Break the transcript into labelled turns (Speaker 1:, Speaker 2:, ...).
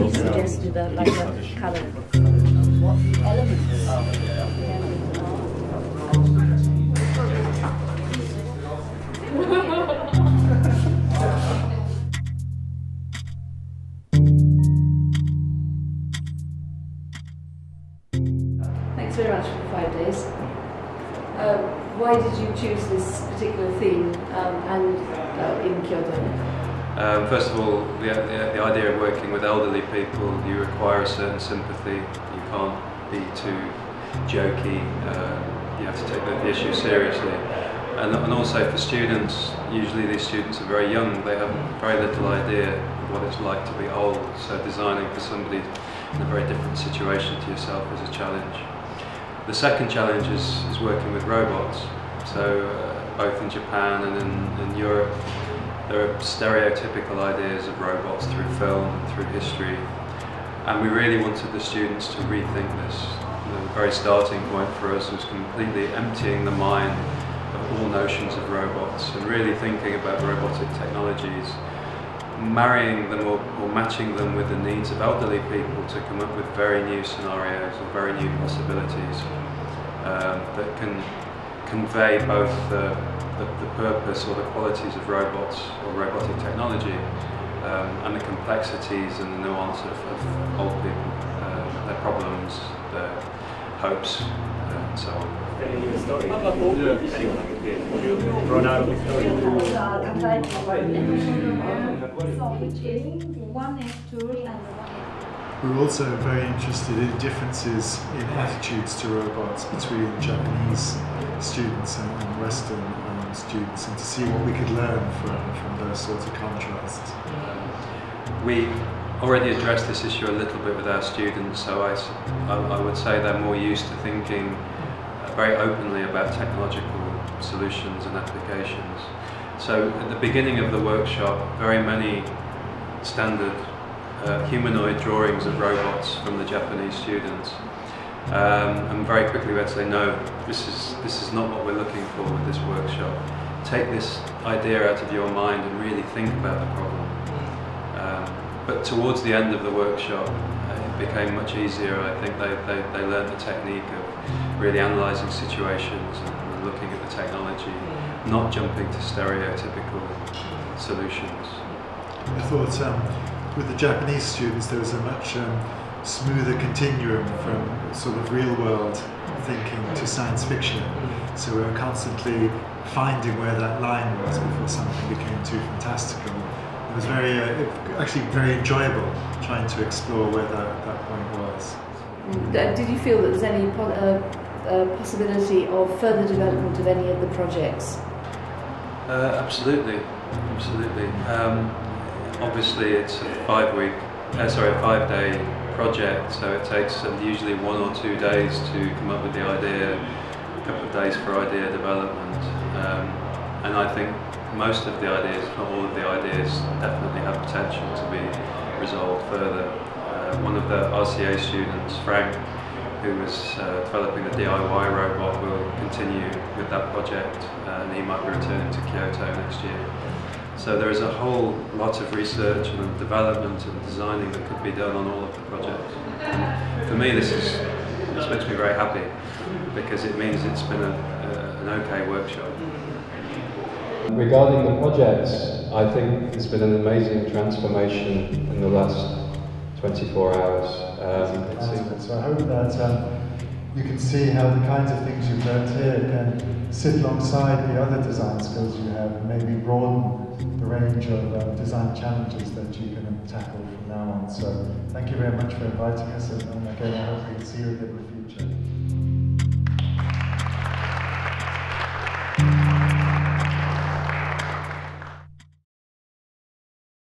Speaker 1: he suggested like a colour. What elements? Thanks very much for the 5 days. Why did you choose this particular theme in Kyoto?
Speaker 2: First of all, the idea of working with elderly people, you require a certain sympathy. You can't be too jokey. You have to take the issue seriously. And also for students, usually these students are very young. They have very little idea of what it's like to be old. So designing for somebody in a very different situation to yourself is a challenge. The second challenge is working with robots. So both in Japan and in Europe, there are stereotypical ideas of robots through film and through history. And we really wanted the students to rethink this. The very starting point for us was completely emptying the mind of all notions of robots and really thinking about robotic technologies, marrying them or matching them with the needs of elderly people to come up with very new scenarios or very new possibilities that can convey both the purpose or the qualities of robots or robotic technology and the complexities and the nuance of old people, their problems, their hopes, and so on.
Speaker 3: We're also very interested in differences in attitudes to robots between Japanese students and Western students, and to see what we could learn from those sorts of contrasts.
Speaker 2: We already addressed this issue a little bit with our students, so I would say they're more used to thinking very openly about technological solutions and applications. So at the beginning of the workshop, very many standard humanoid drawings of robots from the Japanese students. And very quickly we had to say, no, this is not what we're looking for with this workshop. Take this idea out of your mind and really think about the problem. But towards the end of the workshop, it became much easier. I think they learned the technique of really analysing situations and looking at the technology, not jumping to stereotypical solutions.
Speaker 3: I thought with the Japanese students there was a much smoother continuum from sort of real-world thinking to science fiction. So we were constantly finding where that line was before something became too fantastical. It was actually very enjoyable trying to explore where that point was.
Speaker 1: Did you feel that there's any possibility of further development of any of the projects?
Speaker 2: Absolutely. Obviously it's a 5-day project, so it takes usually 1 or 2 days to come up with the idea, a couple of days for idea development, and I think most of the ideas, if not all of the ideas, definitely have potential to be resolved further. One of the RCA students, Frank, who was developing the DIY robot, will continue with that project, and he might be returning to Kyoto next year. So there is a whole lot of research and development and designing that could be done on all of the projects. And for me, this makes me very happy, because it means it's been an okay workshop. Regarding the projects, I think it's been an amazing transformation in the last 24 hours.
Speaker 3: So I hope that you can see how the kinds of things you've learned here can sit alongside the other design skills you have, and maybe broaden the range of design challenges that you can tackle from now on. So thank you very much for inviting us, and again I hope we can see you again in the future.